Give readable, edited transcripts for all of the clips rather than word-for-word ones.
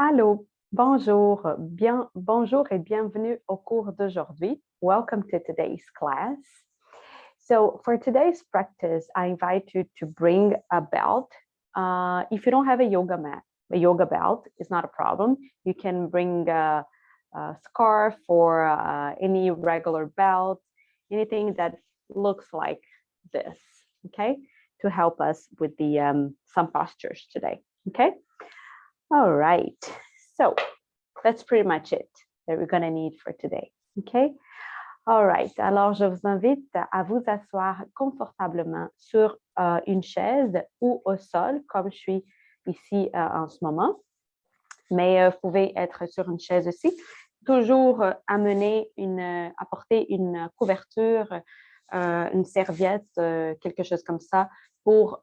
Allô, bonjour et bienvenue au cours d'aujourd'hui. Welcome to today's class. So for today's practice, I invite you to bring a belt. If you don't have a yoga belt is not a problem. You can bring a scarf or any regular belt, anything that looks like this, okay? To help us with the some postures today, okay? All right, so that's pretty much it that we're going to need for today, okay? All right, alors je vous invite à vous asseoir confortablement sur une chaise ou au sol, comme je suis ici en ce moment. Mais vous pouvez être sur une chaise aussi. Toujours apporter une couverture, une serviette, quelque chose comme ça, pour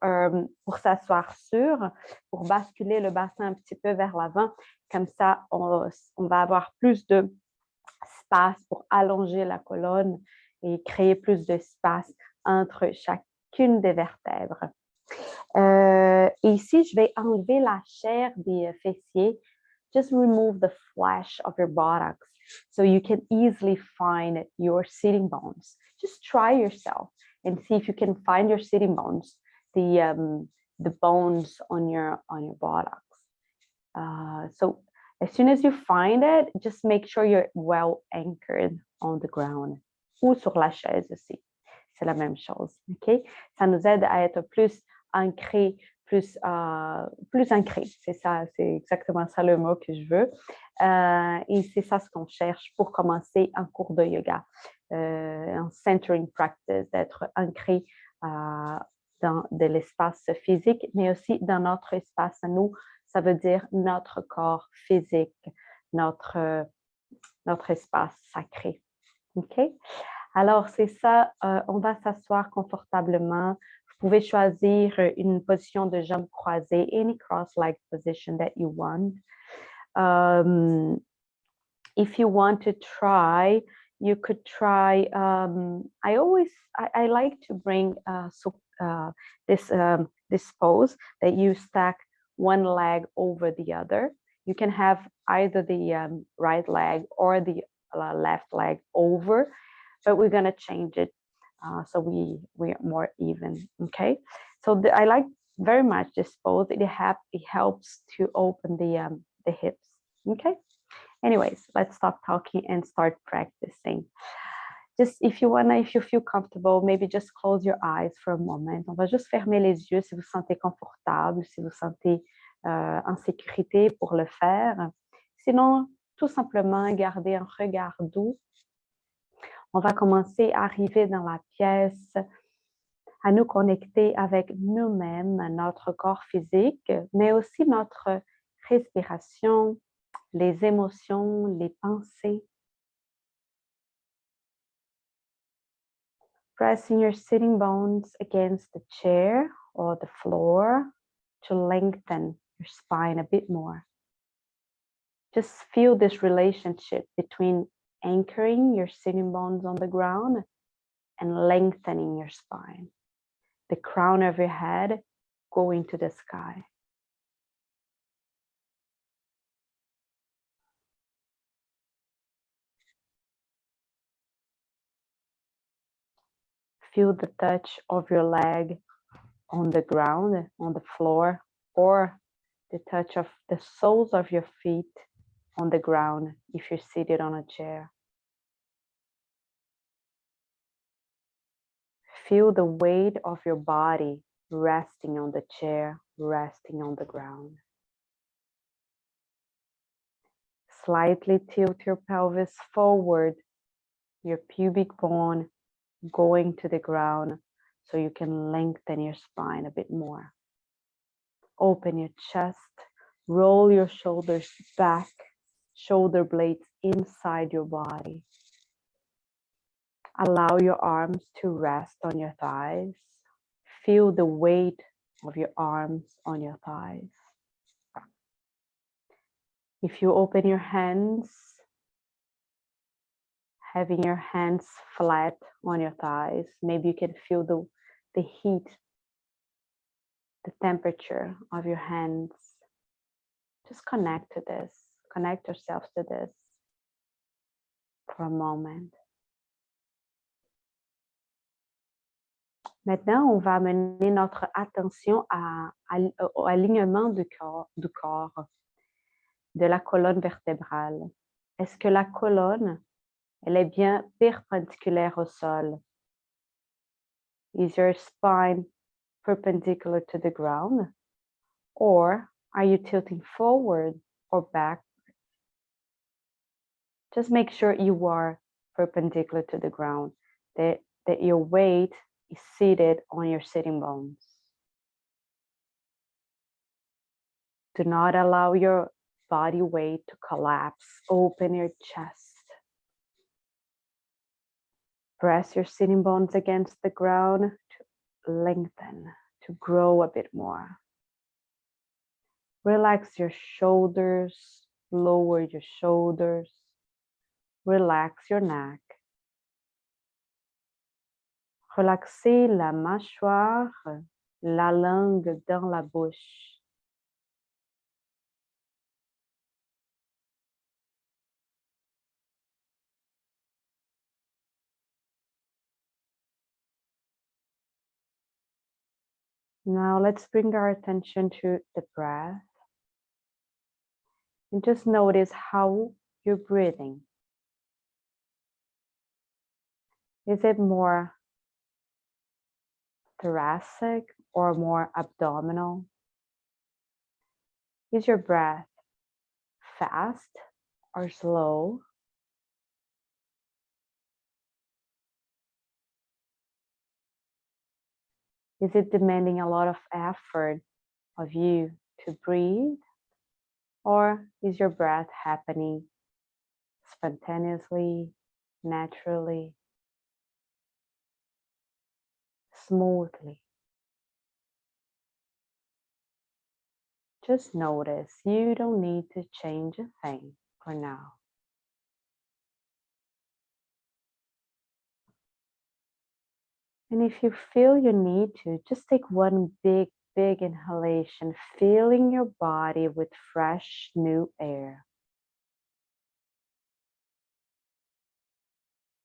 s'asseoir sur, pour basculer le bassin un petit peu vers l'avant. Comme ça, on va avoir plus d'espace pour allonger la colonne et créer plus d'espace entre chacune des vertèbres. Et ici, je vais enlever la chair des fessiers. Just remove the flesh of your buttocks so you can easily find your sitting bones. Just try yourself and see if you can find your sitting bones, the bones on your buttocks. So as soon as you find it, just make sure you're well anchored on the ground ou sur la chaise aussi. C'est la même chose, ok? Ça nous aide à être plus ancré, plus ancré. C'est ça, c'est exactement ça le mot que je veux. Et c'est ça ce qu'on cherche pour commencer un cours de yoga, un centering practice, d'être ancré dans de l'espace physique, mais aussi dans notre espace à nous. Ça veut dire notre corps physique, notre espace sacré. OK? Alors, c'est ça, on va s'asseoir confortablement. Vous pouvez choisir une position de jambes croisées, any cross-leg position that you want. If you want to try, you could try, I like to bring this pose that you stack one leg over the other. You can have either the right leg or the left leg over, but we're going to change it so we're more even, okay? So I like very much this pose. It helps to open the hips, okay? Anyways, let's stop talking and start practicing. Just if you feel comfortable, maybe just close your eyes for a moment. On va juste fermer les yeux si vous sentez confortable, si vous sentez en sécurité pour le faire. Sinon, tout simplement, garder un regard doux. On va commencer à arriver dans la pièce, à nous connecter avec nous-mêmes, notre corps physique, mais aussi notre respiration, les émotions, les pensées. Pressing your sitting bones against the chair or the floor to lengthen your spine a bit more. Just feel this relationship between anchoring your sitting bones on the ground and lengthening your spine. The crown of your head going to the sky. Feel the touch of your leg on the ground, on the floor, or the touch of the soles of your feet on the ground if you're seated on a chair. Feel the weight of your body resting on the chair, resting on the ground. Slightly tilt your pelvis forward, your pubic bone going to the ground so you can lengthen your spine a bit more. Open your chest, roll your shoulders back, shoulder blades inside your body. Allow your arms to rest on your thighs. Feel the weight of your arms on your thighs. If you open your hands, having your hands flat on your thighs, maybe you can feel the heat, the temperature of your hands. Just connect to this. Connect yourself to this for a moment. Maintenant, on va amener notre attention au alignement du corps, de la colonne vertébrale. Est-ce que la colonne, elle est bien perpendiculaire au sol? Is your spine perpendicular to the ground? Or are you tilting forward or back? Just make sure you are perpendicular to the ground, that your weight is seated on your sitting bones. Do not allow your body weight to collapse. Open your chest. Press your sitting bones against the ground to lengthen, to grow a bit more. Relax your shoulders, lower your shoulders. Relax your neck. Relaxez la mâchoire, la langue dans la bouche. Now let's bring our attention to the breath. And just notice how you're breathing. Is it more thoracic or more abdominal? Is your breath fast or slow? Is it demanding a lot of effort of you to breathe? Or is your breath happening spontaneously, naturally, smoothly? Just notice. You don't need to change a thing for now. And if you feel you need to, just take one big inhalation, filling your body with fresh, new air.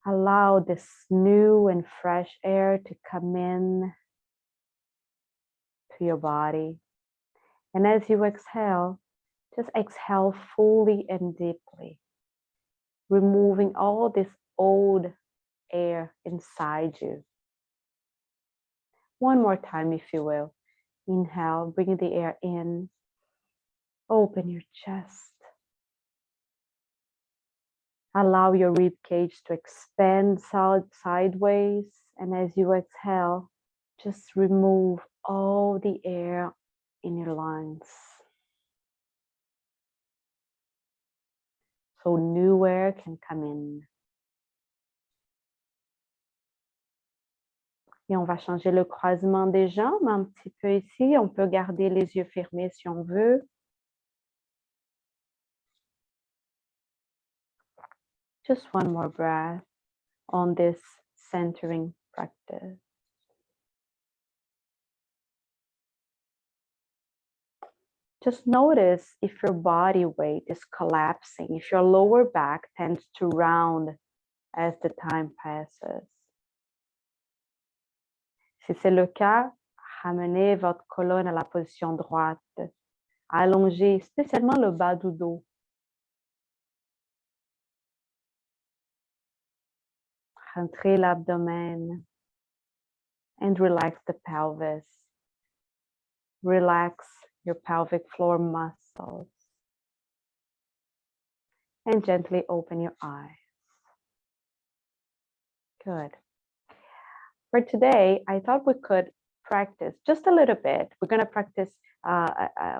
Allow this new and fresh air to come in to your body. And as you exhale, just exhale fully and deeply, removing all this old air inside you. One more time, if you will. Inhale, bring the air in. Open your chest. Allow your rib cage to expand sideways. And as you exhale, just remove all the air in your lungs. So new air can come in. Et on va changer le croisement des jambes un petit peu ici. On peut garder les yeux fermés si on veut. Just one more breath on this centering practice. Just notice if your body weight is collapsing, if your lower back tends to round as the time passes. Si c'est le cas, ramenez votre colonne à la position droite. Allongez spécialement le bas du dos. Rentrez l'abdomen and relax the pelvis. Relax your pelvic floor muscles. And gently open your eyes. Good. For today, I thought we could practice just a little bit. We're going to practice,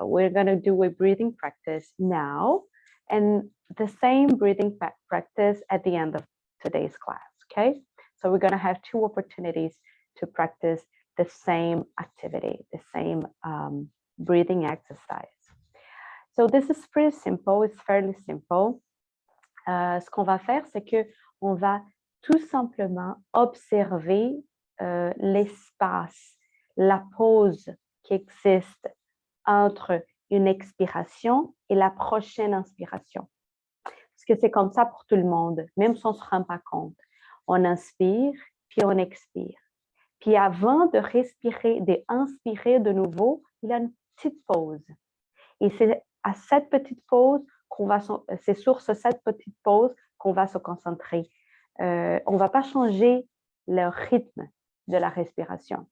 we're going to do a breathing practice now and the same breathing practice at the end of today's class, okay? So we're going to have two opportunities to practice the same activity, the same breathing exercise. So this is pretty simple, it's fairly simple. Ce qu'on va faire, c'est que on va tout simplement observer l'espace, la pause qui existe entre une expiration et la prochaine inspiration. Parce que c'est comme ça pour tout le monde, même si on ne se rend pas compte. On inspire, puis on expire. Puis avant de respirer, d'inspirer de nouveau, il y a une petite pause. Et c'est à cette petite pause c'est sur cette petite pause qu'on va se concentrer. On ne va pas changer le rythme de la respiration.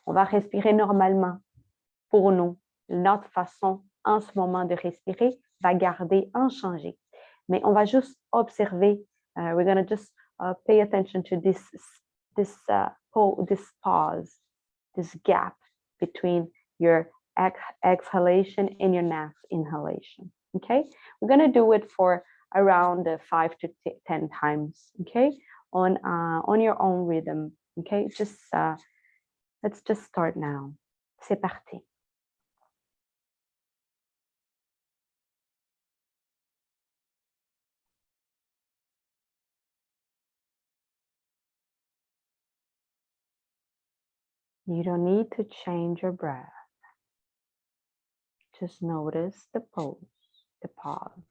On va respirer normalement pour nous. Notre façon en ce moment de respirer va garder inchangé. Mais on va juste observer. We're going to just pay attention to this pause, this gap between your exhalation and your next inhalation. Okay, we're going to do it for around 5 to 10 times. Okay, on your own rhythm. Okay, let's just start now. C'est parti. You don't need to change your breath. Just notice the pause, the pause.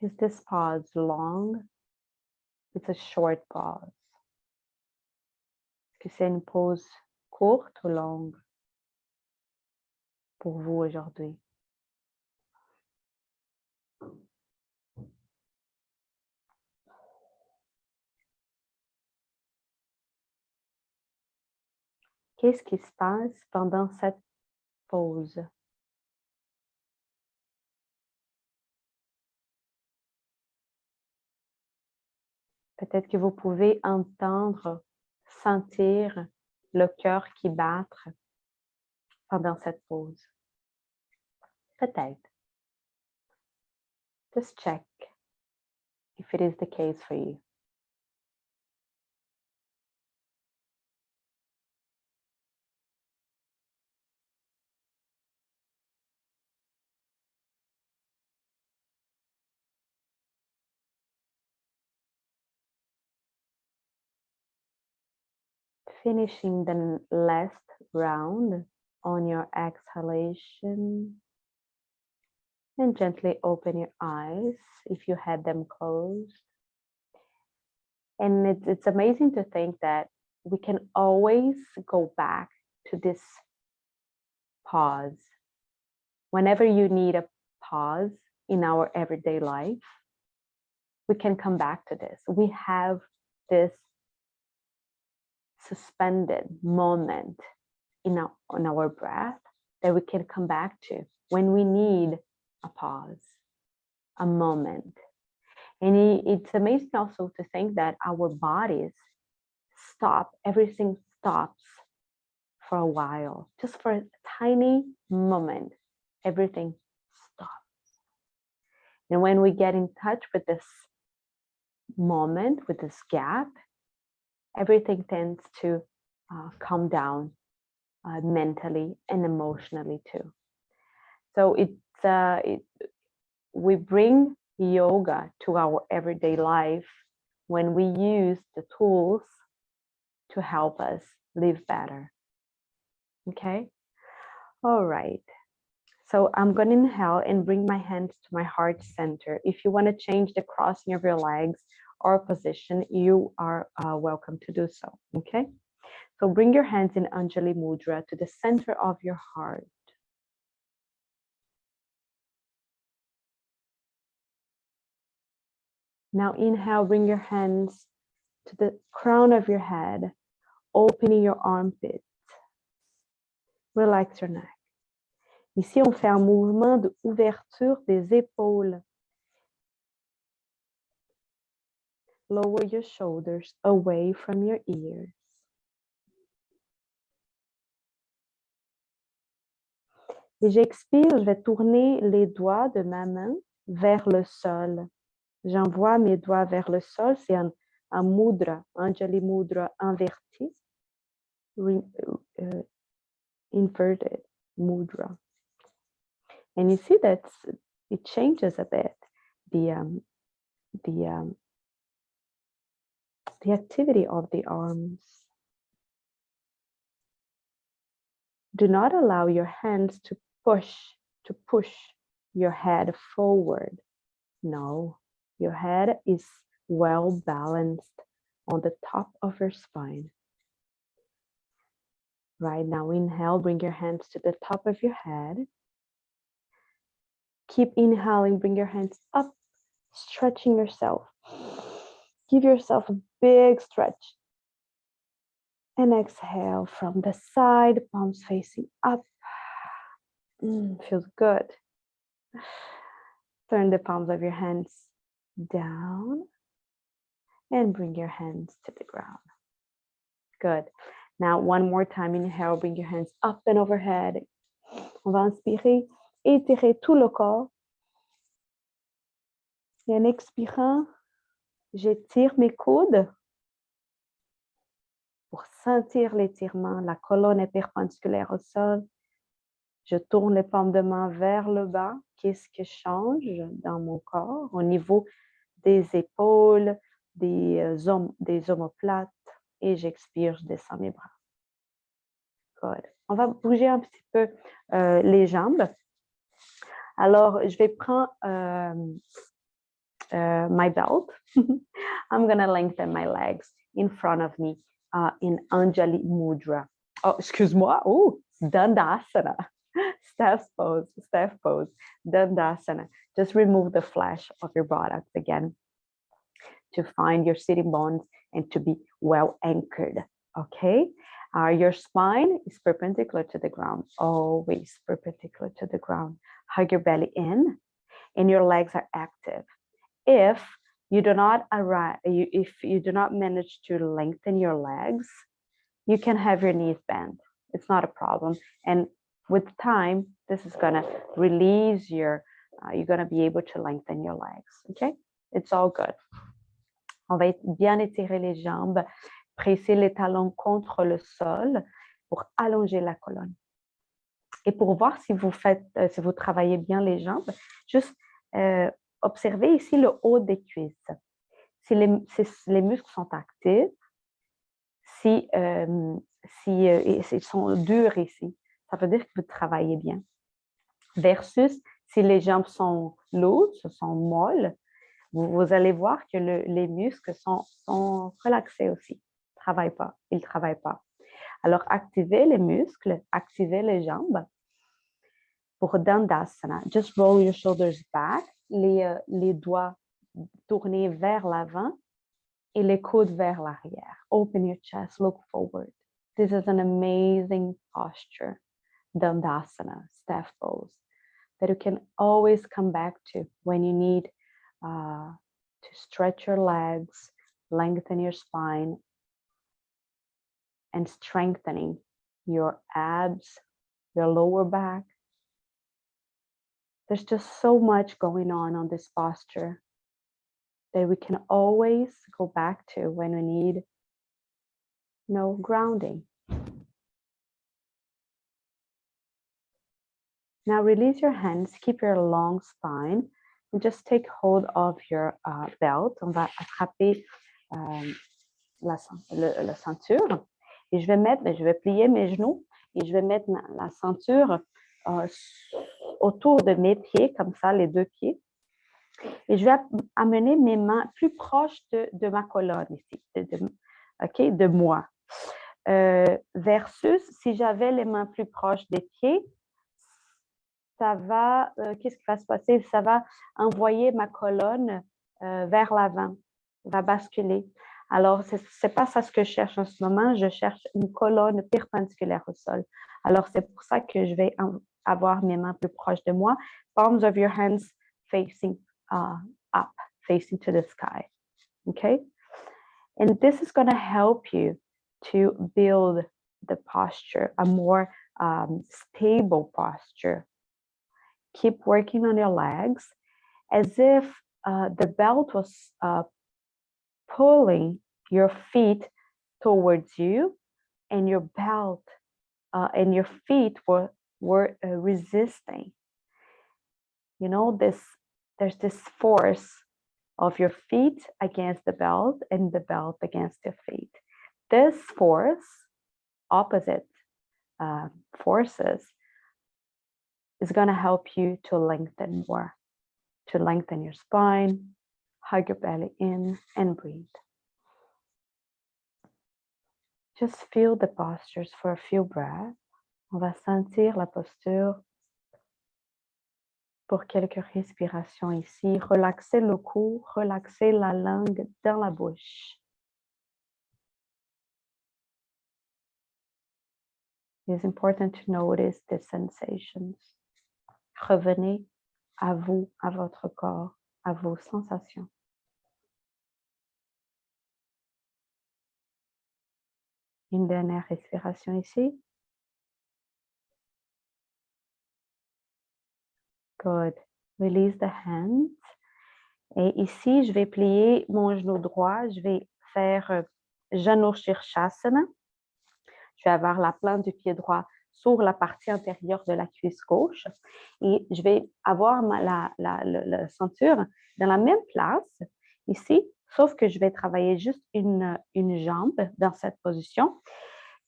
Is this pause long? It's a short pause. Est-ce que c'est une pause courte ou longue pour vous aujourd'hui? Qu'est-ce qui se passe pendant cette pause? Peut-être que vous pouvez entendre, sentir le cœur qui bat pendant cette pause. Peut-être. Just check if it is the case for you. Finishing the last round on your exhalation, and gently open your eyes if you had them closed. And it's amazing to think that we can always go back to this pause. Whenever you need a pause in our everyday life, we can come back to this. We have this suspended moment on our breath that we can come back to when we need a pause, a moment. And it's amazing also to think that our bodies stop, everything stops for a while, just for a tiny moment, everything stops. And when we get in touch with this moment, with this gap, everything tends to calm down mentally and emotionally too. So we bring yoga to our everyday life when we use the tools to help us live better. Okay? All right. So I'm going to inhale and bring my hands to my heart center. If you want to change the crossing of your legs or position, you are welcome to do so. Okay? So bring your hands in Anjali Mudra to the center of your heart. Now inhale, bring your hands to the crown of your head, opening your armpits. Relax your neck. Ici, on fait un mouvement d'ouverture des épaules. Lower your shoulders away from your ears. Et j'expire, je vais tourner les doigts de ma main vers le sol. J'envoie mes doigts vers le sol, c'est un mudra, Anjali Mudra inverti, inverted mudra. And you see that it changes a bit the activity of the arms. Do not allow your hands to push your head forward. No, your head is well balanced on the top of your spine. Right now, inhale, bring your hands to the top of your head. Keep inhaling, bring your hands up, stretching yourself. Give yourself a big stretch. And exhale from the side, palms facing up. Feels good. Turn the palms of your hands down and bring your hands to the ground. Good. Now, one more time, inhale, bring your hands up and overhead. On va inspirer, étirer tout le corps. Et en expirant, j'étire mes coudes pour sentir l'étirement. La colonne est perpendiculaire au sol. Je tourne les paumes de main vers le bas. Qu'est-ce qui change dans mon corps au niveau des épaules, des omoplates? Et j'expire, je descends mes bras. Good. On va bouger un petit peu les jambes. Alors, je vais prendre my belt. I'm going to lengthen my legs in front of me in Anjali Mudra. Oh, excuse-moi. Oh, Dandasana. Steph pose. Dandasana. Just remove the flesh of your buttocks again to find your sitting bones and to be well anchored. Okay? Your spine is perpendicular to the ground, always perpendicular to the ground. Hug your belly in and your legs are active. If you do not manage to lengthen your legs, you can have your knees bent. It's not a problem. And with time, this is going to release you're going to be able to lengthen your legs. Okay? It's all good. On va bien étirer les jambes, presser les talons contre le sol pour allonger la colonne. Et pour voir si vous travaillez bien les jambes, juste observez ici le haut des cuisses. Si les muscles sont actifs, si ils sont durs ici, ça veut dire que vous travaillez bien. Versus si les jambes sont lourdes, sont molles, vous allez voir que les muscles sont relaxés aussi. Ils ne travaillent pas. Alors, activez les muscles, activez les jambes. Pour Dandasana, just roll your shoulders back, les doigts tournés vers l'avant et les coudes vers l'arrière. Open your chest, look forward. This is an amazing posture, Dandasana, staff pose, that you can always come back to when you need to stretch your legs, lengthen your spine, and strengthening your abs, your lower back. There's just so much going on this posture that we can always go back to when we need grounding. Now release your hands, keep your long spine, and just take hold of your belt. On va attraper la ceinture. Et je vais plier mes genoux et je vais mettre la ceinture autour de mes pieds, comme ça, les deux pieds. Et je vais amener mes mains plus proches de ma colonne ici, de moi. Versus, si j'avais les mains plus proches des pieds, ça va, qu'est-ce qui va se passer? Ça va envoyer ma colonne vers l'avant, va basculer. Alors, ce n'est pas ça ce que je cherche en ce moment, je cherche une colonne perpendiculaire au sol. Alors, c'est pour ça que je vais avoir mes mains plus proches de moi. Palms of your hands facing up, facing to the sky. Okay? And this is going to help you to build the posture, a more stable posture. Keep working on your legs as if the belt was pulling your feet towards you, and your belt and your feet were resisting. you know, there's this force of your feet against the belt and the belt against your feet. This force, opposite forces, is going to help you to lengthen more, to lengthen your spine, hug your belly in, and breathe. Just feel the postures for a few breaths. On va sentir la posture pour quelques respirations ici. Relaxez le cou, relaxez la langue dans la bouche. It's important to notice the sensations. Revenez à vous, à votre corps, à vos sensations. Une dernière respiration ici. Good. Release the hands. Et ici, je vais plier mon genou droit. Je vais faire Janu Shirshasana. Je vais avoir la plante du pied droit sur la partie intérieure de la cuisse gauche. Et je vais avoir la ceinture dans la même place ici, sauf que je vais travailler juste une jambe dans cette position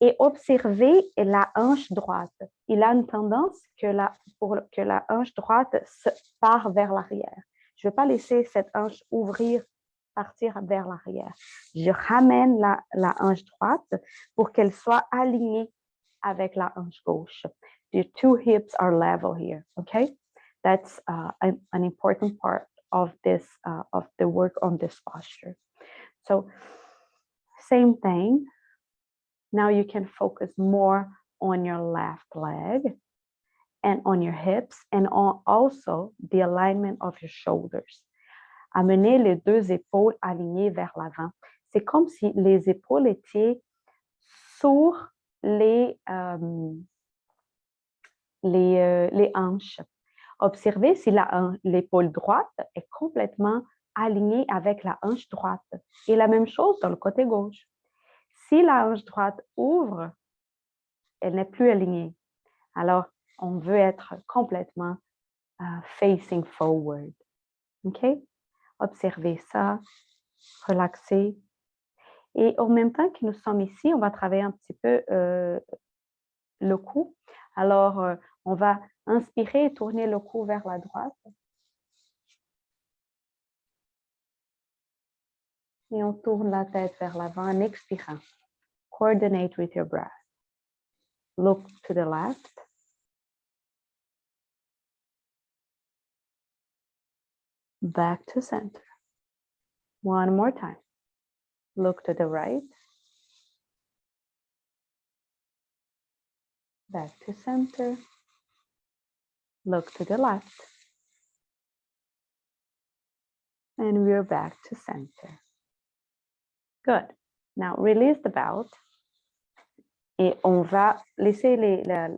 et observer la hanche droite. Il a une tendance pour que la hanche droite part vers l'arrière. Je ne vais pas laisser cette hanche partir vers l'arrière. Je ramène la hanche droite pour qu'elle soit alignée avec la hanche gauche. The two hips are level here, okay? That's an important part of this, of the work on this posture. So, same thing. Now you can focus more on your left leg and on your hips and on also the alignment of your shoulders. Amenez les deux épaules alignées vers l'avant. C'est comme si les épaules étaient sur les hanches. Observez si l'épaule droite est complètement alignée avec la hanche droite. Et la même chose dans le côté gauche. Si la hanche droite ouvre, elle n'est plus alignée. Alors, on veut être complètement facing forward. OK? Observez ça, relaxez. Et en même temps que nous sommes ici, on va travailler un petit peu le cou. Alors, on va inspirer et tourner le cou vers la droite. Et on tourne la tête vers l'avant en expirant. Coordinate with your breath. Look to the left. Back to center. One more time. Look to the right. Back to center. Look to the left. And we're back to center. Good. Now release the belt. Et on va laisser la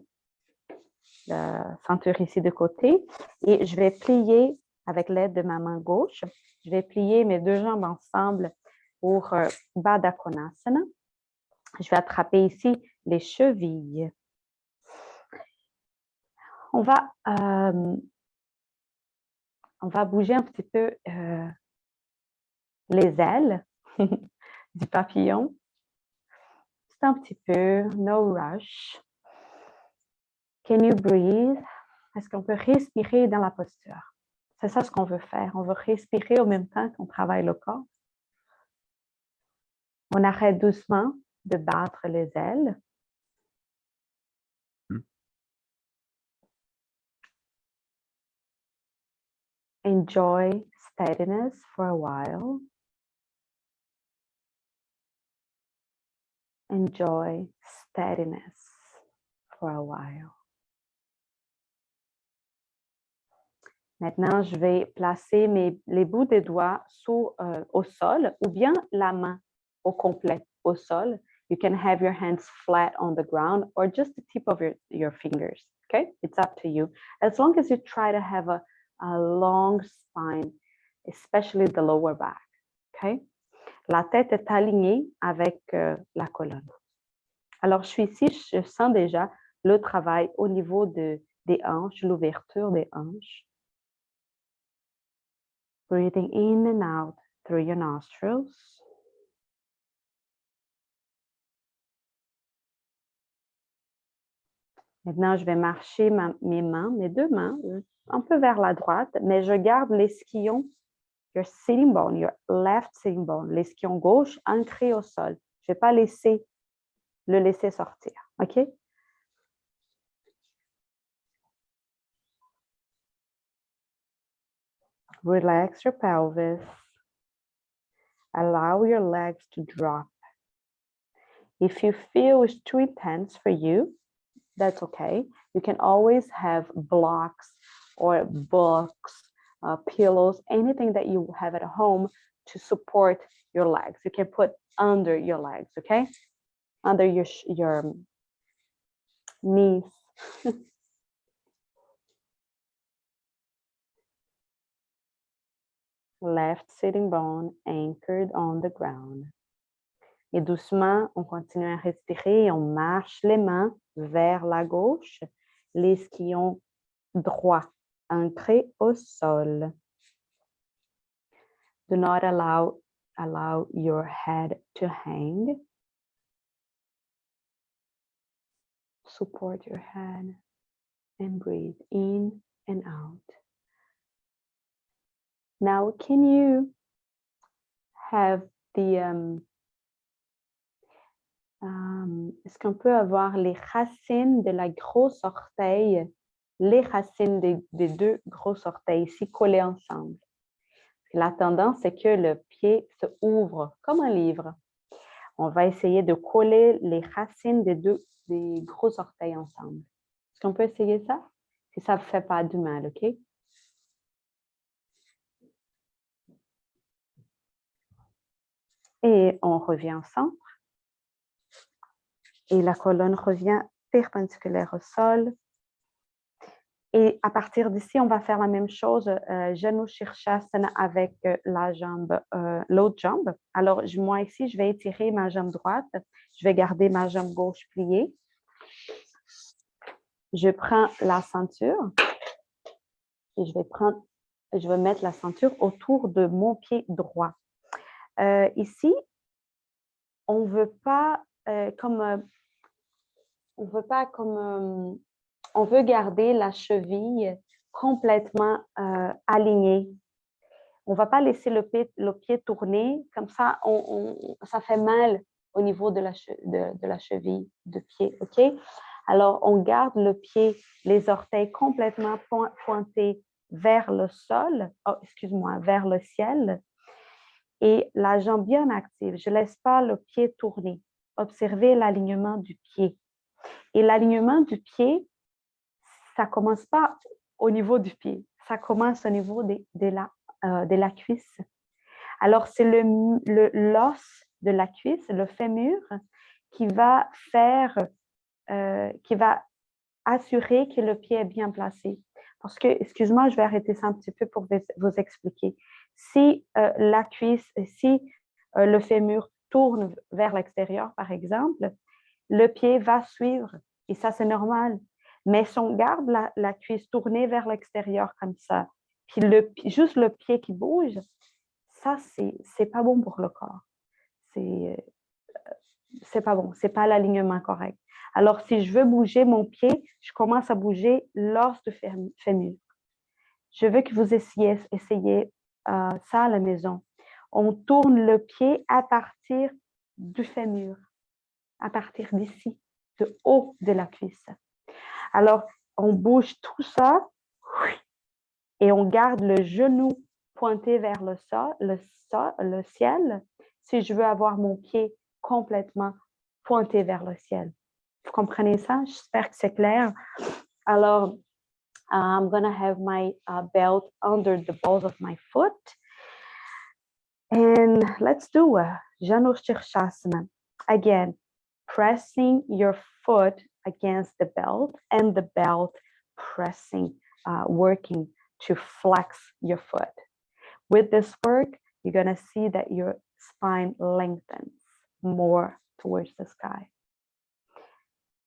ceinture ici de côté. Et je vais plier avec l'aide de ma main gauche. Je vais plier mes deux jambes ensemble pour Baddha Konasana. Je vais attraper ici les chevilles. On va bouger un petit peu les ailes du papillon. Juste un petit peu, no rush. Can you breathe? Est-ce qu'on peut respirer dans la posture? C'est ça ce qu'on veut faire. On veut respirer en même temps qu'on travaille le corps. On arrête doucement de battre les ailes. Enjoy steadiness for a while. Enjoy steadiness for a while. Maintenant, je vais placer les bouts des doigts au sol ou bien la main au complet au sol. You can have your hands flat on the ground or just the tip of your fingers. Okay? It's up to you. As long as you try to have a long spine, especially the lower back. Okay? La tête est alignée avec la colonne. Alors, je suis ici, je sens déjà le travail au niveau des hanches, l'ouverture des hanches. Breathing in and out through your nostrils. Maintenant, je vais marcher mes deux mains, un peu vers la droite, mais je garde l'esquillon, your sitting bone, your left sitting bone, l'esquillon gauche ancré au sol. Je ne vais pas le laisser sortir, OK? Relax your pelvis. Allow your legs to drop. If you feel it's too intense for you, that's okay. You can always have blocks or books, pillows, anything that you have at home to support your legs. You can put under your legs, okay? Under your knees. Left sitting bone anchored on the ground. Et doucement, on continue à respirer et on marche les mains vers la gauche, l'esquillon droit ancré au sol. Do not allow your head to hang. Support your head and breathe in and out. Now, can you have the est-ce qu'on peut avoir les racines de la grosse orteil, les racines des deux gros orteils ici collées ensemble? La tendance, c'est que le pied se ouvre comme un livre. On va essayer de coller les racines des gros orteils ensemble. Est-ce qu'on peut essayer ça? Si ça ne fait pas du mal, OK? Et on revient au centre. Et la colonne revient perpendiculaire au sol. Et à partir d'ici, on va faire la même chose, genou shirshasana avec l'autre jambe. Alors, moi ici, je vais étirer ma jambe droite. Je vais garder ma jambe gauche pliée. Je prends la ceinture et je vais mettre la ceinture autour de mon pied droit. Ici, on veut pas on veut garder la cheville complètement alignée. On ne va pas laisser le pied tourner, comme ça, ça fait mal au niveau de la cheville, de pied, OK? Alors, on garde le pied, les orteils complètement pointés vers le sol, vers le ciel, et la jambe bien active. Je ne laisse pas le pied tourner. Observez l'alignement du pied. Et l'alignement du pied, ça ne commence pas au niveau du pied, ça commence au niveau de la cuisse. Alors, c'est l'os de la cuisse, le fémur, qui va assurer que le pied est bien placé. Parce que, excuse-moi, je vais arrêter ça un petit peu pour vous expliquer. Si la cuisse, si le fémur tourne vers l'extérieur, par exemple, le pied va suivre. Et ça, c'est normal. Mais si on garde la cuisse tournée vers l'extérieur comme ça, puis juste le pied qui bouge, ça, c'est pas bon pour le corps. C'est pas bon, c'est pas l'alignement correct. Alors, si je veux bouger mon pied, je commence à bouger l'os de fémur. Je veux que vous essayiez ça à la maison. On tourne le pied à partir du fémur, à partir d'ici, de haut de la cuisse. Alors, on bouge tout ça et on garde le genou pointé vers le ciel si je veux avoir mon pied complètement pointé vers le ciel. Vous comprenez ça? J'espère que c'est clair. Alors, I'm going to have my belt under the balls of my foot. And let's do a Janu Shirshasana. Again, pressing your foot against the belt and the belt pressing, working to flex your foot. With this work, you're going to see that your spine lengthens more towards the sky.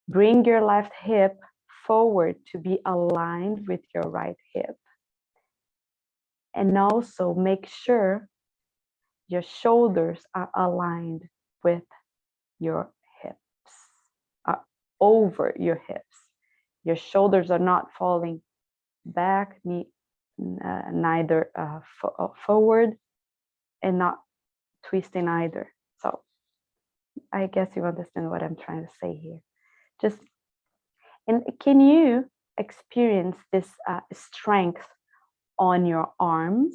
Bring your left hip forward to be aligned with your right hip. And also make sure your shoulders are aligned with your hips, over your hips. Your shoulders are not falling back, neither forward, and not twisting either. So I guess you understand what I'm trying to say here. And can you experience this strength on your arms,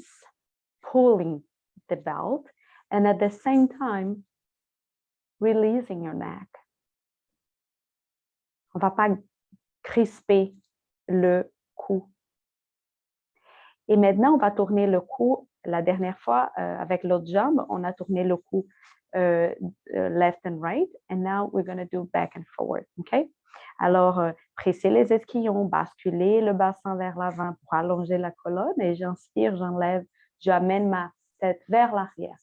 pulling the belt, and at the same time, releasing your neck? On va pas crisper le cou. Et maintenant, on va tourner le cou. La dernière fois, avec l'autre jambe, on a tourné le cou left and right. And now we're going to do back and forward. OK? Alors, pressez les ischions, basculez le bassin vers l'avant pour allonger la colonne. Et j'inspire, j'enlève, j'amène ma tête vers l'arrière.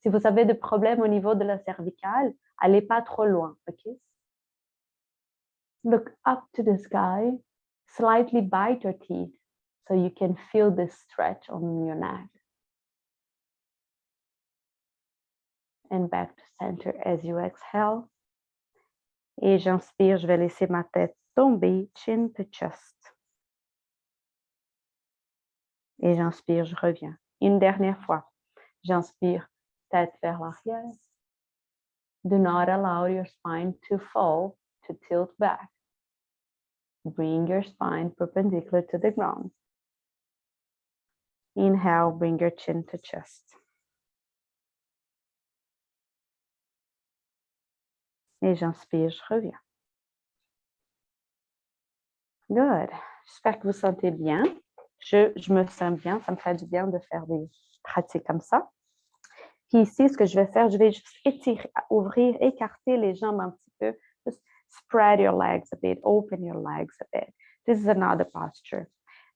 Si vous avez des problèmes au niveau de la cervicale, allez pas trop loin. OK? Look up to the sky. Slightly bite your teeth so you can feel this stretch on your neck. And back to center as you exhale. Et j'inspire, je vais laisser ma tête tomber, chin to chest. Et j'inspire, je reviens. Une dernière fois. J'inspire, tête vers l'arrière. Do not allow your spine to fall, to tilt back. Bring your spine perpendicular to the ground. Inhale, bring your chin to chest. Et j'inspire, je reviens. Good. J'espère que vous sentez bien. Je me sens bien. Ça me fait du bien de faire des pratiques comme ça. Puis ici, ce que je vais faire, je vais juste étirer, ouvrir, écarter les jambes un petit peu. Just spread your legs a bit. Open your legs a bit. This is another posture.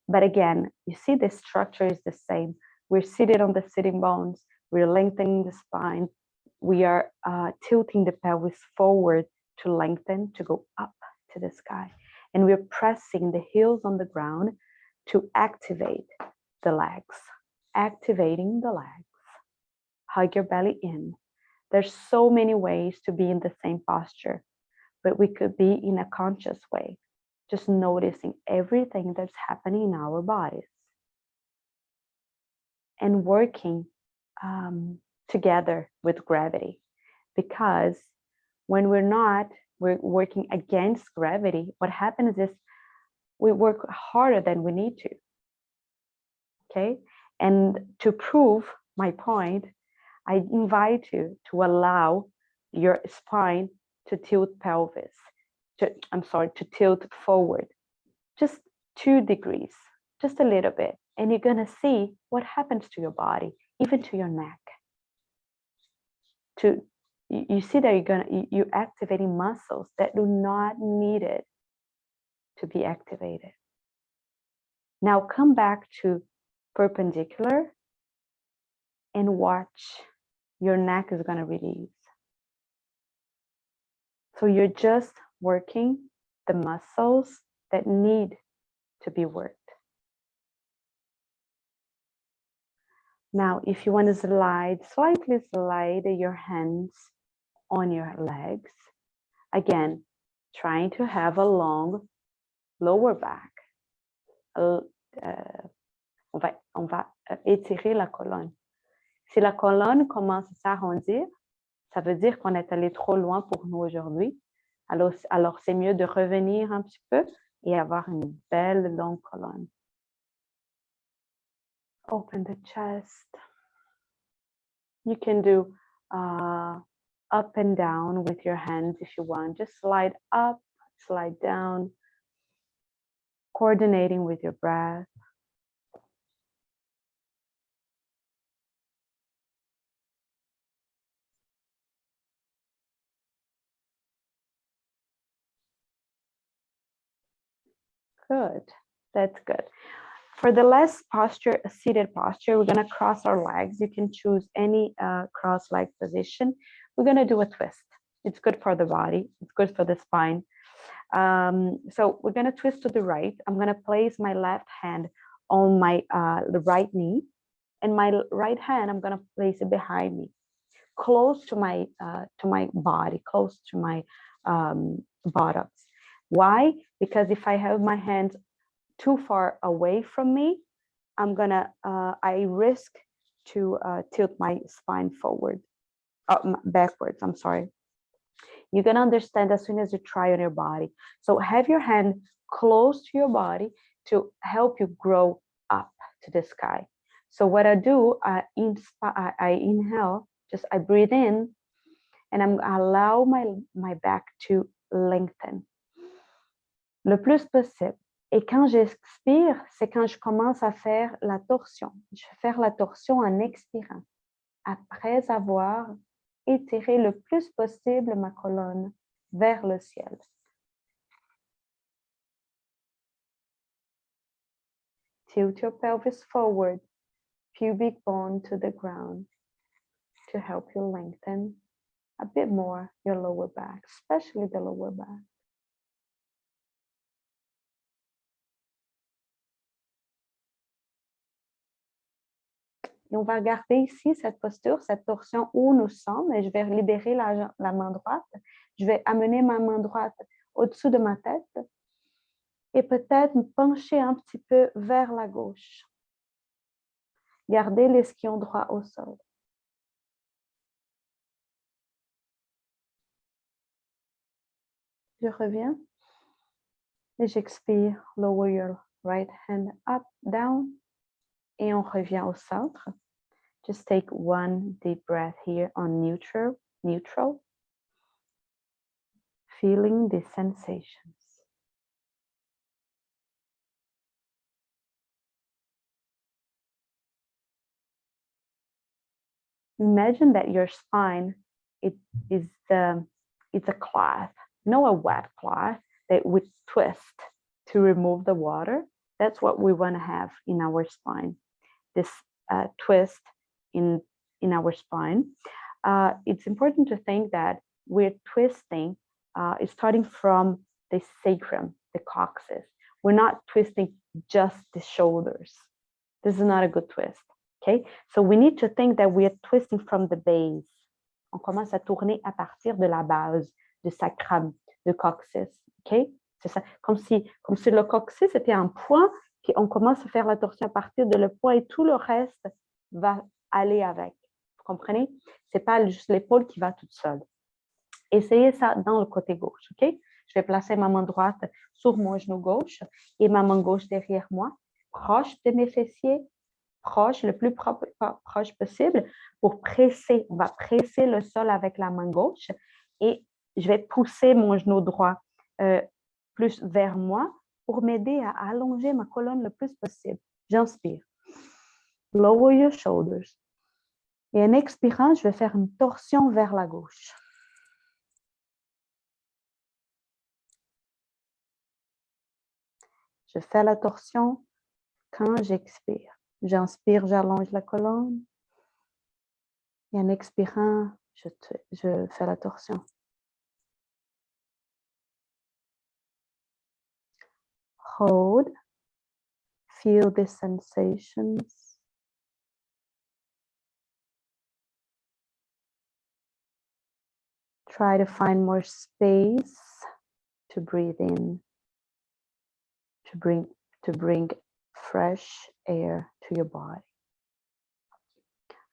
But again, you see the structure is the same. We're seated on the sitting bones. We're lengthening the spine. We are tilting the pelvis forward to lengthen, to go up to the sky. And we're pressing the heels on the ground to activate the legs. Activating the legs. Hug your belly in. There's so many ways to be in the same posture, but we could be in a conscious way, just noticing everything that's happening in our bodies. And working together with gravity, because when we're working against gravity, what happens is we work harder than we need to. Okay, and to prove my point, I invite you to allow your spine to tilt pelvis, to tilt forward, just 2 degrees, just a little bit, and you're gonna see what happens to your body, even to your neck. You see that you're activating muscles that do not need it to be activated. Now come back to perpendicular and watch your neck is going to release. So you're just working the muscles that need to be worked. Now, if you want to slightly slide your hands on your legs. Again, trying to have a long lower back. On va étirer la colonne. Si la colonne commence à s'arrondir, ça veut dire qu'on est allé trop loin pour nous aujourd'hui. Alors c'est mieux de revenir un petit peu et avoir une belle longue colonne. Open the chest. You can do up and down with your hands if you want. Just slide up, slide down, coordinating with your breath. Good, that's good. For the last posture, a seated posture, we're gonna cross our legs. You can choose any cross-leg position. We're gonna do a twist. It's good for the body, it's good for the spine. So we're gonna twist to the right. I'm gonna place my left hand on my the right knee, and my right hand, I'm going to place it behind me, close to my body, close to my buttocks. Why? Because if I have my hands too far away from me, I risk to tilt my spine forward, backwards, I'm sorry. You're going to understand as soon as you try on your body. So have your hand close to your body to help you grow up to the sky. So what I do, I inhale, I breathe in, and I allow my back to lengthen le plus possible. Et quand j'expire, c'est quand je commence à faire la torsion. Je vais faire la torsion en expirant, après avoir étiré le plus possible ma colonne vers le ciel. Tilt your pelvis forward, pubic bone to the ground, to help you lengthen a bit more your lower back, especially the lower back. Et on va garder ici cette posture, cette torsion où nous sommes. Et je vais libérer la main droite. Je vais amener ma main droite au-dessus de ma tête et peut-être me pencher un petit peu vers la gauche. Gardez l'esquion droit au sol. Je reviens et j'expire. Lower your right hand up, down. Et on revient au centre. Just take one deep breath here on neutral. Feeling the sensations. Imagine that your spine it's a cloth, a wet cloth that we twist to remove the water. That's what we want to have in our spine. This twist in our spine. It's important to think that we're twisting starting from the sacrum, the coccyx. We're not twisting just the shoulders. This is not a good twist. Okay, so we need to think that we are twisting from the base. On commence à tourner à partir de la base, du sacrum, du coccyx. Okay, c'est ça. Comme si le coccyx était un point, puis on commence à faire la torsion à partir de le point et tout le reste va aller avec. Vous comprenez? C'est pas juste l'épaule qui va toute seule. Essayez ça dans le côté gauche. Ok? Je vais placer ma main droite sur mon genou gauche et ma main gauche derrière moi, proche de mes fessiers. Proche, le plus proche possible pour presser. On va presser le sol avec la main gauche et je vais pousser mon genou droit plus vers moi pour m'aider à allonger ma colonne le plus possible. J'inspire. Lower your shoulders. Et en expirant, je vais faire une torsion vers la gauche. Je fais la torsion quand j'expire. J'inspire, j'allonge la colonne. Et en expirant, je fais la torsion. Hold. Feel the sensations. Try to find more space to breathe in, to bring fresh air to your body.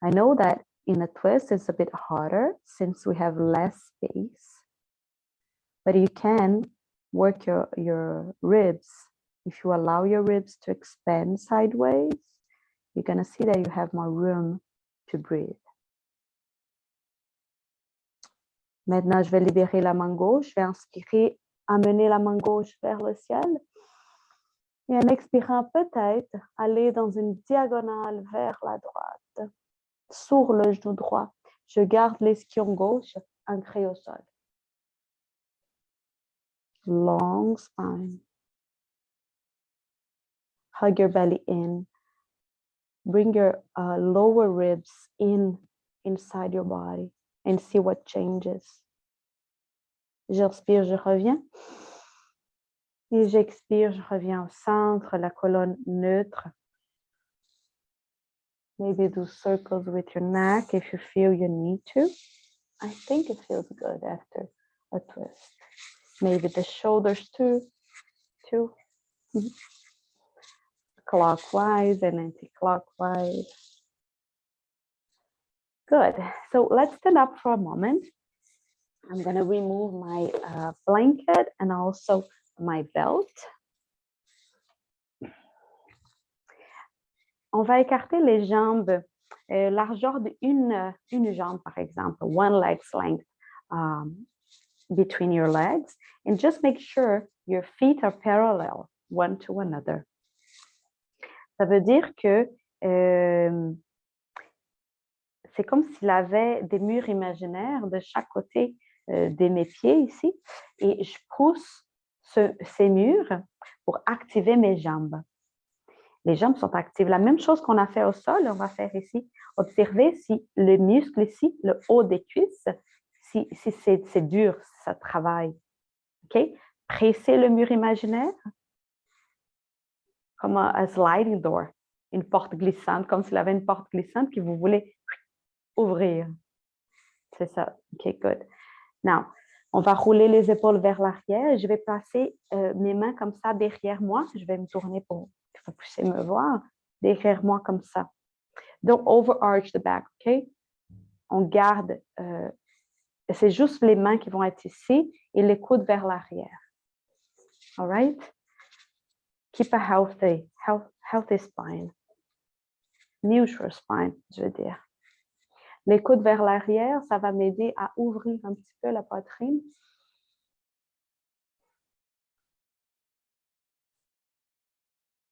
I know that in a twist it's a bit harder since we have less space, but you can work your ribs. If you allow your ribs to expand sideways, you're going to see that you have more room to breathe. Maintenant, je vais libérer la main gauche. Je vais inspirer, amener la main gauche vers le ciel. Et en expirant, peut-être aller dans une diagonale vers la droite, sur le genou droit. Je garde l'esquion gauche ancré au sol. Long spine. Hug your belly in. Bring your lower ribs inside your body and see what changes. J'inspire, je reviens. Et j'expire, je reviens au centre, la colonne neutre, Maybe do circles with your neck if you feel you need to. I think it feels good after a twist. Maybe the shoulders too. Clockwise and anti-clockwise. Good. So let's stand up for a moment. I'm going to remove my blanket and also my belt. On va écarter les jambes, largeur d'une jambe, par exemple, one leg's length between your legs, and just make sure your feet are parallel one to another. Ça veut dire que c'est comme s'il avait des murs imaginaires de chaque côté de mes pieds ici, et je pousse ces murs pour activer mes jambes. Les jambes sont actives. La même chose qu'on a fait au sol, on va faire ici. Observez si le muscle ici, le haut des cuisses, si c'est dur, si ça travaille. OK? Pressez le mur imaginaire comme un sliding door, une porte glissante, comme s'il avait une porte glissante que vous voulez ouvrir. C'est ça. OK, good. Now, on va rouler les épaules vers l'arrière. Je vais placer mes mains comme ça derrière moi. Je vais me tourner pour que vous puissiez me voir. Derrière moi comme ça. Don't overarch the back, OK? On garde, c'est juste les mains qui vont être ici et les coudes vers l'arrière. All right? Keep a healthy spine. Neutral spine, je veux dire. Les coudes vers l'arrière, ça va m'aider à ouvrir un petit peu la poitrine.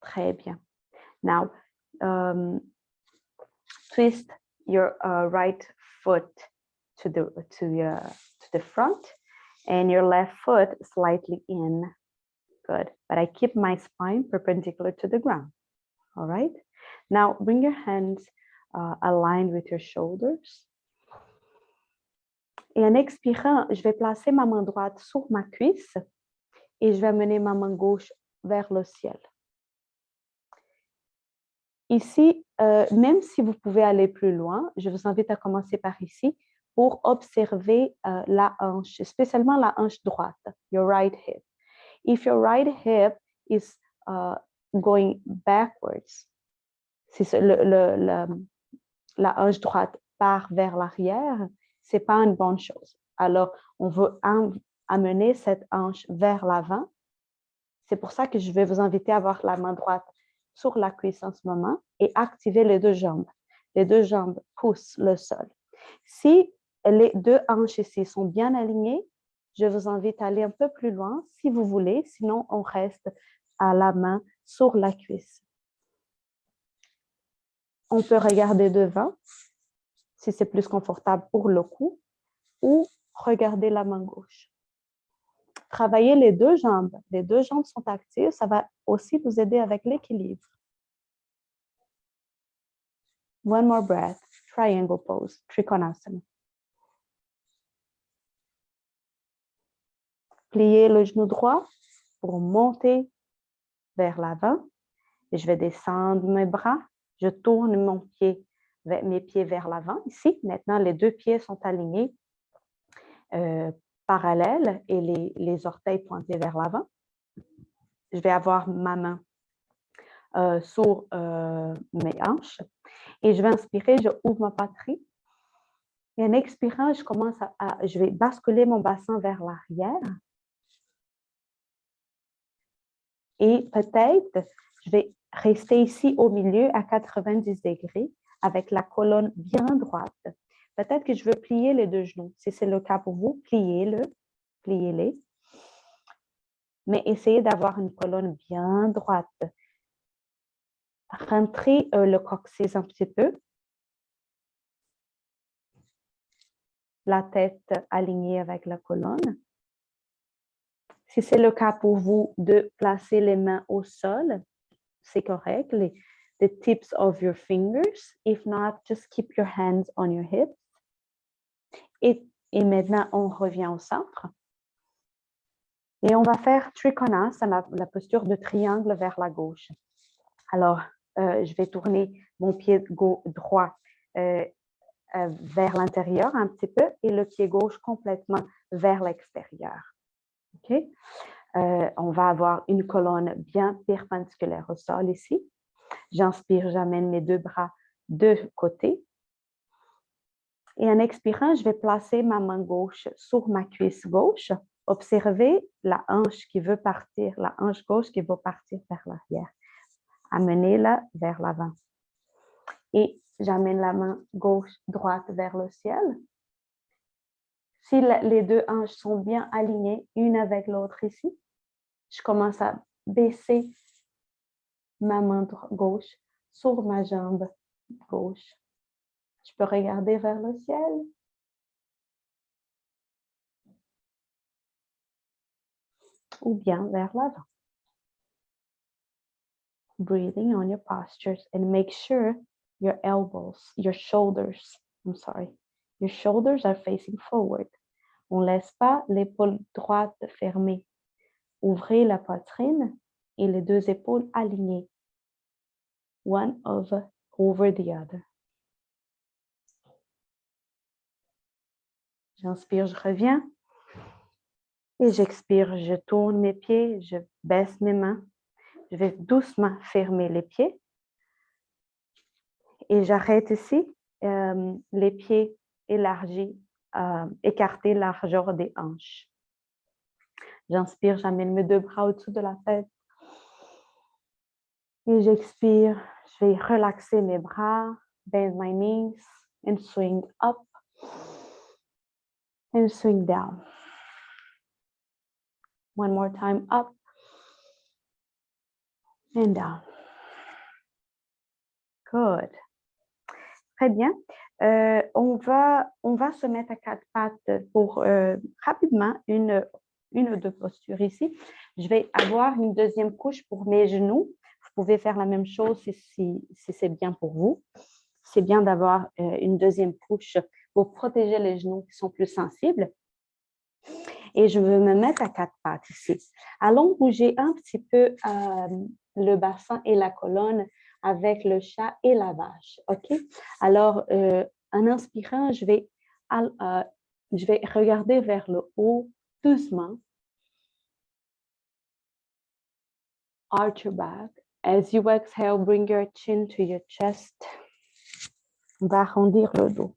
Très bien. Now, twist your right foot to the front and your left foot slightly in. Good. But I keep my spine perpendicular to the ground. All right. Now bring your hands aligned with your shoulders. Et en expirant, je vais placer ma main droite sur ma cuisse et je vais amener ma main gauche vers le ciel. Ici, même si vous pouvez aller plus loin, je vous invite à commencer par ici pour observer la hanche, spécialement la hanche droite, your right hip. If your right hip is going backwards, si la hanche droite part vers l'arrière, ce n'est pas une bonne chose. Alors, on veut amener cette hanche vers l'avant. C'est pour ça que je vais vous inviter à avoir la main droite sur la cuisse en ce moment et activer les deux jambes. Les deux jambes poussent le sol. Si les deux hanches ici sont bien alignées, je vous invite à aller un peu plus loin si vous voulez, sinon on reste à la main sur la cuisse. On peut regarder devant si c'est plus confortable pour le cou ou regarder la main gauche. Travailler les deux jambes sont actives, ça va aussi vous aider avec l'équilibre. One more breath, triangle pose, Trikonasana. Pliez le genou droit pour monter vers l'avant. Et je vais descendre mes bras. Je tourne mes pieds vers l'avant. Ici, maintenant, les deux pieds sont alignés parallèles et les orteils pointés vers l'avant. Je vais avoir ma main sur mes hanches. Et je vais inspirer, je ouvre ma poitrine. Et en expirant, je vais basculer mon bassin vers l'arrière. Et peut-être, je vais rester ici au milieu à 90 degrés avec la colonne bien droite. Peut-être que je veux plier les deux genoux. Si c'est le cas pour vous, pliez-les. Mais essayez d'avoir une colonne bien droite. Rentrez le coccyx un petit peu. La tête alignée avec la colonne. Si c'est le cas pour vous de placer les mains au sol, c'est correct. The tips of your fingers. If not, just keep your hands on your hips. Et maintenant, on revient au centre. Et on va faire Trikonasana, la posture de triangle vers la gauche. Alors, je vais tourner mon pied droit vers l'intérieur un petit peu et le pied gauche complètement vers l'extérieur. OK? On va avoir une colonne bien perpendiculaire au sol ici. J'inspire, j'amène mes 2 bras de côté. Et en expirant, je vais placer ma main gauche sur ma cuisse gauche. Observez la hanche qui veut partir, la hanche gauche qui veut partir vers l'arrière. Amenez-la vers l'avant. Et j'amène la main gauche, droite vers le ciel. Si les 2 hanches sont bien alignées, une avec l'autre ici, je commence à baisser ma main gauche sur ma jambe gauche. Je peux regarder vers le ciel. Ou bien vers l'avant. Breathing on your postures and make sure your shoulders are facing forward. On ne laisse pas l'épaule droite fermée. Ouvrez la poitrine et les 2 épaules alignées. One over the other. J'inspire, je reviens. Et j'expire, je tourne mes pieds, je baisse mes mains. Je vais doucement fermer les pieds. Et j'arrête ici, les pieds élargis, écartés largeur des hanches. J'inspire, j'amène mes 2 bras au-dessus de la tête. Et j'expire, je vais relaxer mes bras, bend my knees, and swing up, and swing down. One more time, up, and down. Good. Très bien. On va se mettre à 4 pattes pour rapidement une ou 2 postures ici. Je vais avoir une deuxième couche pour mes genoux. Vous pouvez faire la même chose si c'est bien pour vous. C'est bien d'avoir une deuxième couche pour protéger les genoux qui sont plus sensibles. Et je vais me mettre à 4 pattes ici. Allons bouger un petit peu le bassin et la colonne avec le chat et la vache. OK? Alors, en inspirant, je vais regarder vers le haut doucement. Arch your back. As you exhale, bring your chin to your chest. On va arrondir le dos.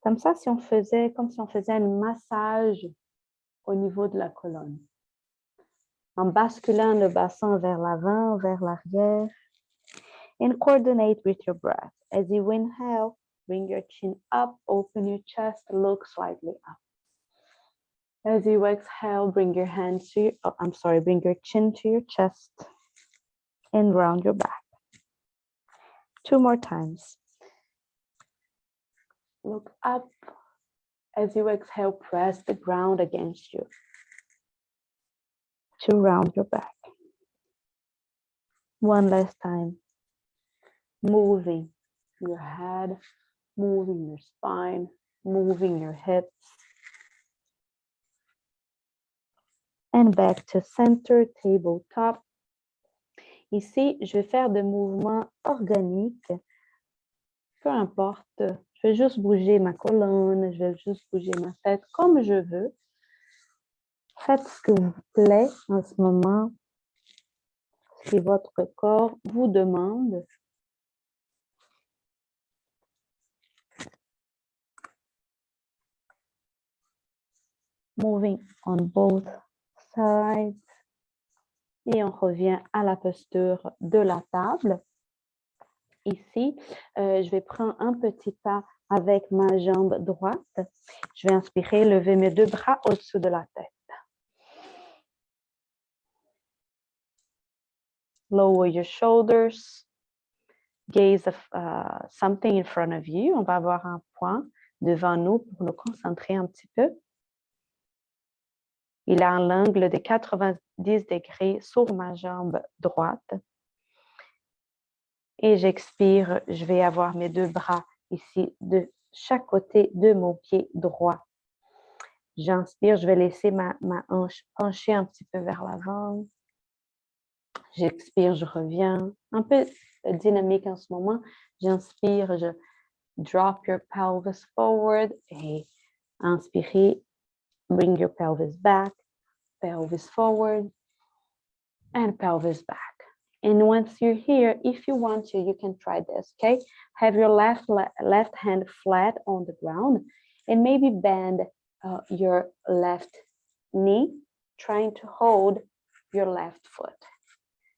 Comme ça, comme si on faisait un massage au niveau de la colonne. En basculant le bassin vers l'avant, vers l'arrière. And coordinate with your breath. As you inhale, bring your chin up, open your chest, look slightly up. As you exhale, bring your chin to your chest and round your back. 2 more times. Look up. As you exhale, press the ground against you to round your back. One last time. Moving your head, moving your spine, moving your hips. And back to center, tabletop. Ici, je vais faire des mouvements organiques. Peu importe, je vais juste bouger ma colonne, je vais juste bouger ma tête comme je veux. Faites ce que vous plaît en ce moment, si votre corps vous demande. Moving on both sides. Et on revient à la posture de la table. Ici, je vais prendre un petit pas avec ma jambe droite. Je vais inspirer, lever mes 2 bras au-dessus de la tête. Lower your shoulders. Gaze something in front of you. On va avoir un point devant nous pour nous concentrer un petit peu. Il a un angle de 90 degrés sur ma jambe droite. Et j'expire, je vais avoir mes 2 bras ici de chaque côté de mon pied droit. J'inspire, je vais laisser ma hanche pencher un petit peu vers l'avant. J'expire, je reviens. Un peu dynamique en ce moment. J'inspire, je drop your pelvis forward. Et inspirez, bring your pelvis back, pelvis forward, and pelvis back. And once you're here, if you want to, you can try this, okay? Have your left hand flat on the ground and maybe bend your left knee, trying to hold your left foot.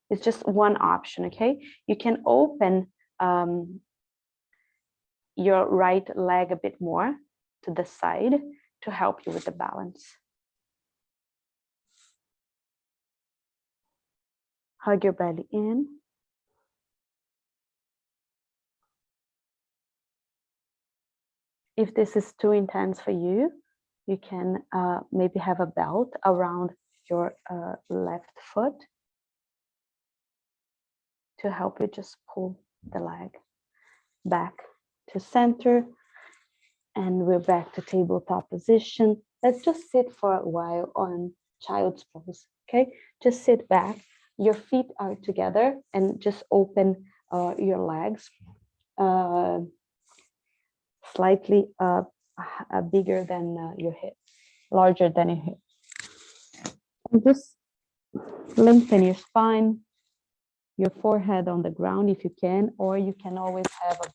It's just one option, okay? You can open your right leg a bit more to the side to help you with the balance. Hug your belly in. If this is too intense for you, you can maybe have a belt around your left foot to help you just pull the leg back to center. And we're back to tabletop position. Let's just sit for a while on child's pose, okay? Just sit back. Your feet are together and just open your legs slightly bigger than your hip, larger than your hip. And just lengthen your spine, your forehead on the ground if you can, or you can always have a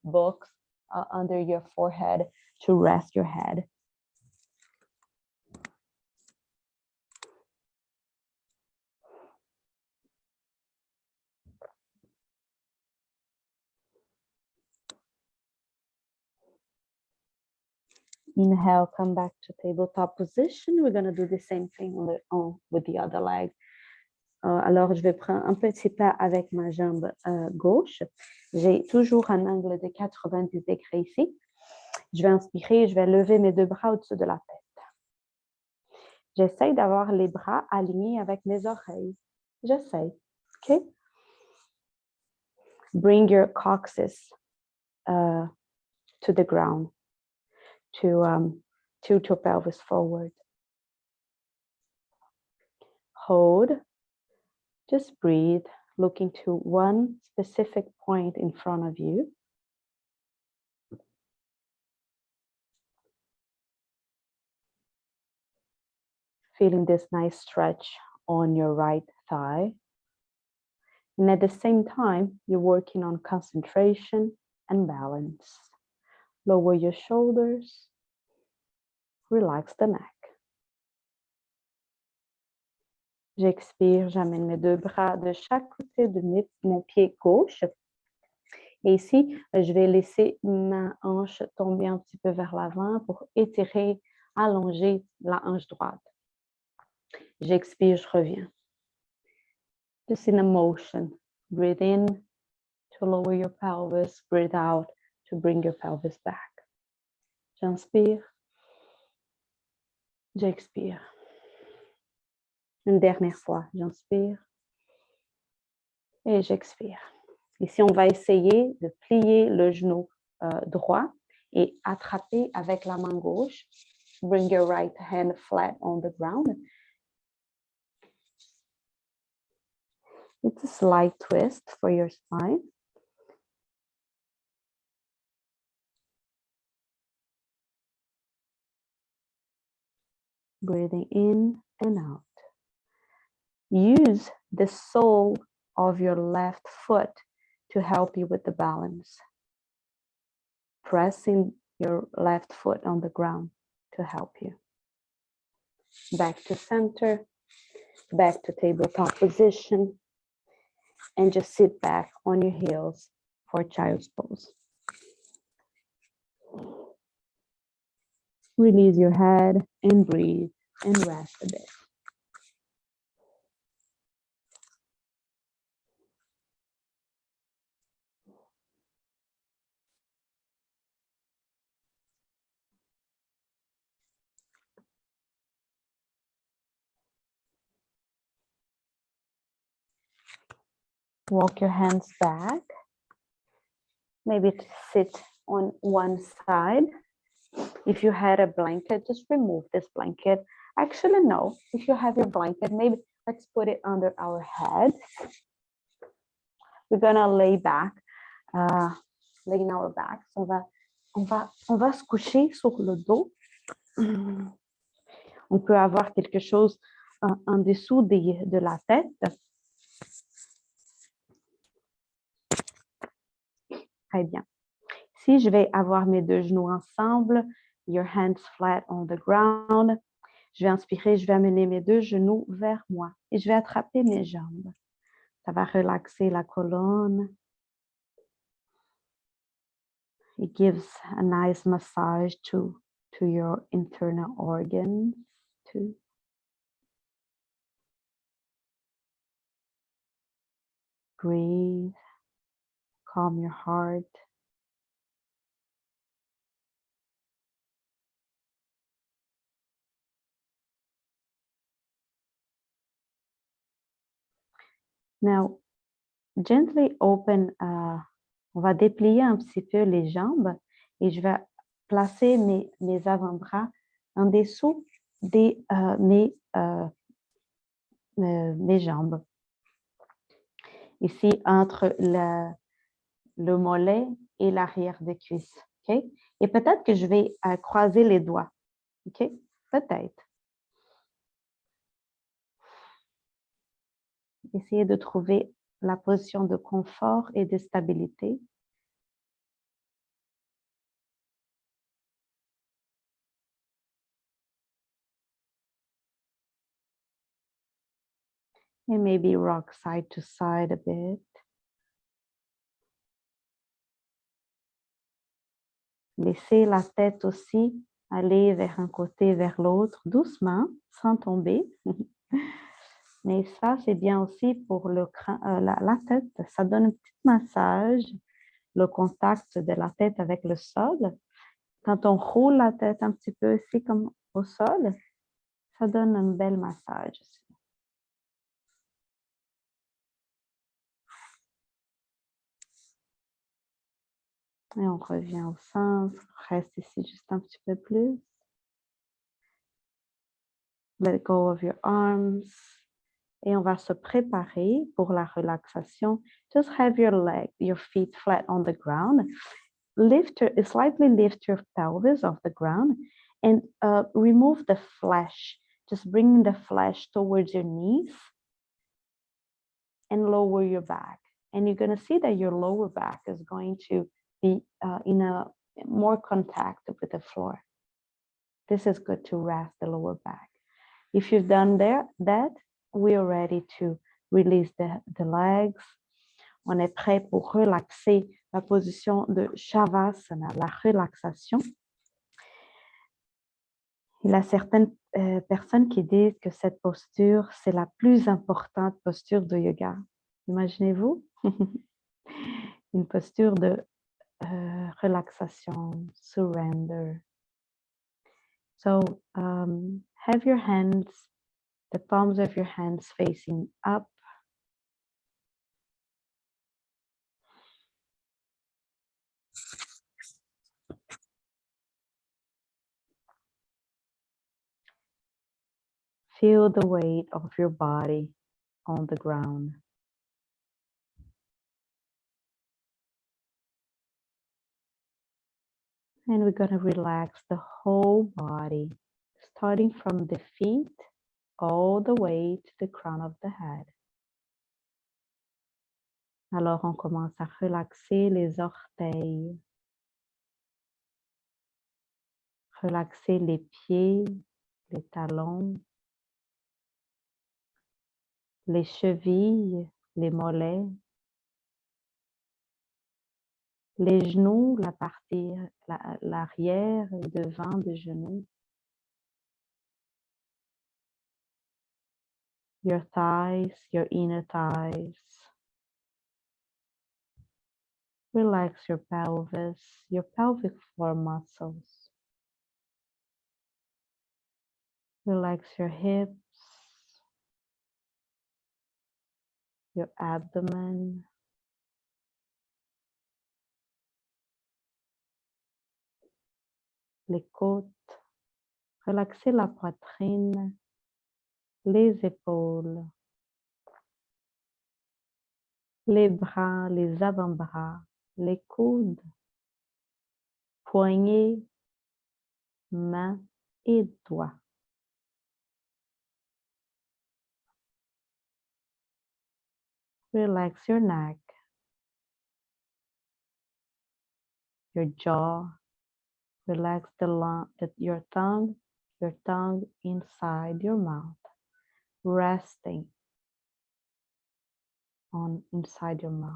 book under your forehead to rest your head. Inhale, come back to tabletop position. We're going to do the same thing with the other leg. Alors, je vais prendre un petit pas avec ma jambe gauche. J'ai toujours un angle de 90 degrés ici. Je vais inspirer, je vais lever mes deux bras au-dessus de la tête. J'essaie d'avoir les bras alignés avec mes oreilles. J'essaie, OK? Bring your coccyx to the ground, to your pelvis forward. Hold. Just breathe, looking to one specific point in front of you. Feeling this nice stretch on your right thigh. And at the same time, you're working on concentration and balance. Lower your shoulders. Relax the neck. J'expire, j'amène mes deux bras de chaque côté de mon pied gauche. Et ici, je vais laisser ma hanche tomber un petit peu vers l'avant pour étirer, allonger la hanche droite. J'expire, je reviens. Just in a motion. Breathe in to lower your pelvis. Breathe out to bring your pelvis back. J'inspire. J'expire. Une dernière fois, j'inspire et j'expire. Ici, on va essayer de plier le genou droit et attraper avec la main gauche. Bring your right hand flat on the ground. It's a slight twist for your spine. Breathing in and out. Use the sole of your left foot to help you with the balance. Pressing your left foot on the ground to help you. Back to center, back to tabletop position, and just sit back on your heels for child's pose. Release your head and breathe and rest a bit. Walk your hands back. Maybe sit on one side. If you had a blanket, just remove this blanket. Actually, no. If you have your blanket, maybe Let's put it under our head. We're gonna lay back, lay in our backs. On va se coucher sur le dos. On peut avoir quelque chose en dessous de la tête. Très bien. Si je vais avoir mes deux genoux ensemble, your hands flat on the ground. Je vais inspirer, je vais amener mes deux genoux vers moi et je vais attraper mes jambes. Ça va relaxer la colonne. It gives a nice massage to your internal organs too. Breathe, calm your heart. Now, gently open, on va déplier un petit peu les jambes et je vais placer mes avant-bras en dessous de mes jambes. Ici, entre le mollet et l'arrière des cuisses. Okay? Et peut-être que je vais croiser les doigts. OK? Peut-être. Essayez de trouver la position de confort et de stabilité. And maybe rock side to side a bit. Laissez la tête aussi aller vers un côté, vers l'autre, doucement, sans tomber. Mais ça, c'est bien aussi pour le la tête. Ça donne un petit massage, le contact de la tête avec le sol. Quand on roule la tête un petit peu ici, comme au sol, ça donne un bel massage aussi. Et on revient au centre, reste ici juste un petit peu plus. Let go of your arms. Et on va se préparer pour la relaxation. Just have your feet flat on the ground. Slightly lift your pelvis off the ground and remove the flesh. Just bring the flesh towards your knees and lower your back. And you're going to see that your lower back is going to be in a more contact with the floor. This is good to rest the lower back. If you've done that, we are ready to release the legs. On est prêt pour relaxer la position de Shavasana, la relaxation. Il y a certaines personnes qui disent que cette posture, c'est la plus importante posture de yoga. Imaginez-vous une posture de relaxation, surrender. So have your hands, the palms of your hands facing up. Feel the weight of your body on the ground. And we're going to relax the whole body, starting from the feet all the way to the crown of the head. Alors, on commence à relaxer les orteils, relaxer les pieds, les talons, les chevilles, les mollets, les genoux, la partie, l'arrière et devant des genoux. Your thighs, your inner thighs. Relax your pelvis, your pelvic floor muscles. Relax your hips, your abdomen. Les côtes. Relaxez la poitrine, les épaules. les bras, les avant-bras, les coudes, poignets, mains et doigts. Relax your neck, your jaw. Relax your tongue inside your mouth, resting on inside your mouth.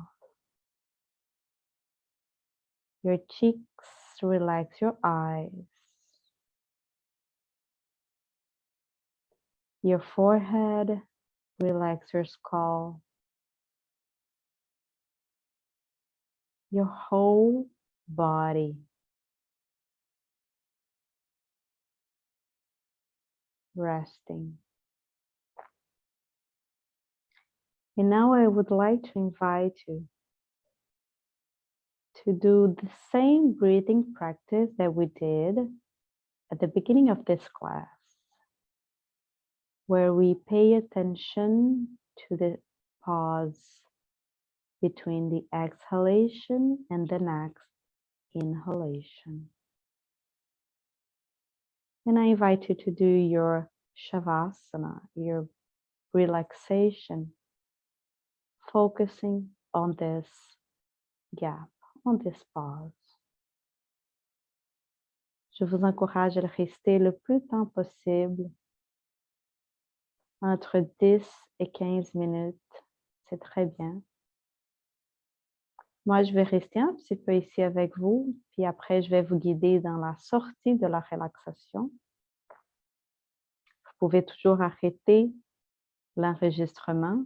Your cheeks, relax your eyes. Your forehead, relax your skull. Your whole body. Resting. And now I would like to invite you to do the same breathing practice that we did at the beginning of this class, where we pay attention to the pause between the exhalation and the next inhalation. And I invite you to do your Shavasana, your relaxation, focusing on this gap, on this pause. Je vous encourage à rester le plus temps possible, entre 10 et 15 minutes. C'est très bien. Moi, je vais rester un petit peu ici avec vous, puis après, je vais vous guider dans la sortie de la relaxation. Vous pouvez toujours arrêter l'enregistrement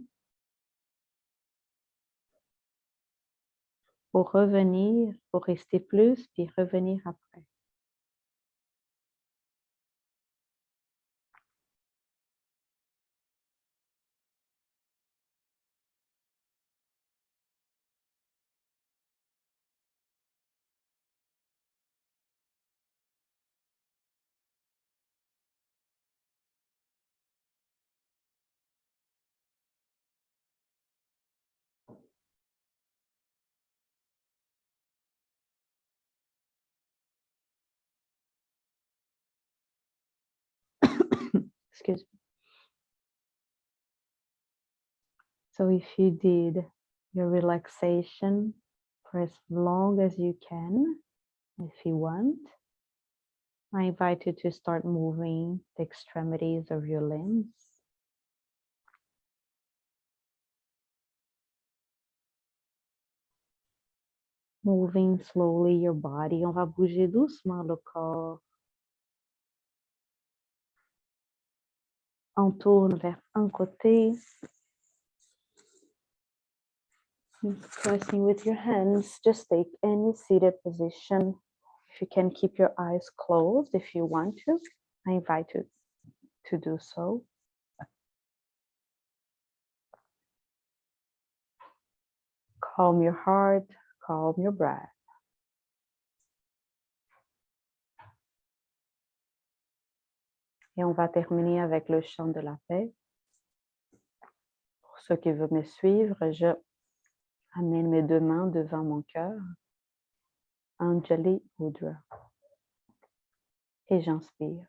pour revenir, pour rester plus, puis revenir après. Excuse me. So if you did your relaxation for as long as you can, if you want, I invite you to start moving the extremities of your limbs. Moving slowly your body. On va bouger doucement le corps. On tourne vers un côté. Pressing with your hands, just take any seated position. If you can keep your eyes closed, if you want to, I invite you to do so. Calm your heart, calm your breath. Et on va terminer avec le chant de la paix. Pour ceux qui veulent me suivre, je amène mes deux mains devant mon cœur. Anjali Mudra. Et j'inspire.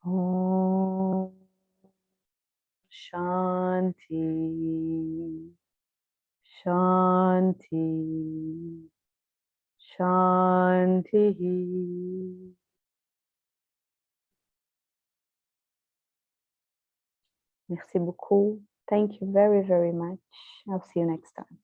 Om Shanti. Shanti. Shanti. Merci beaucoup. Thank you very, very much. I'll see you next time.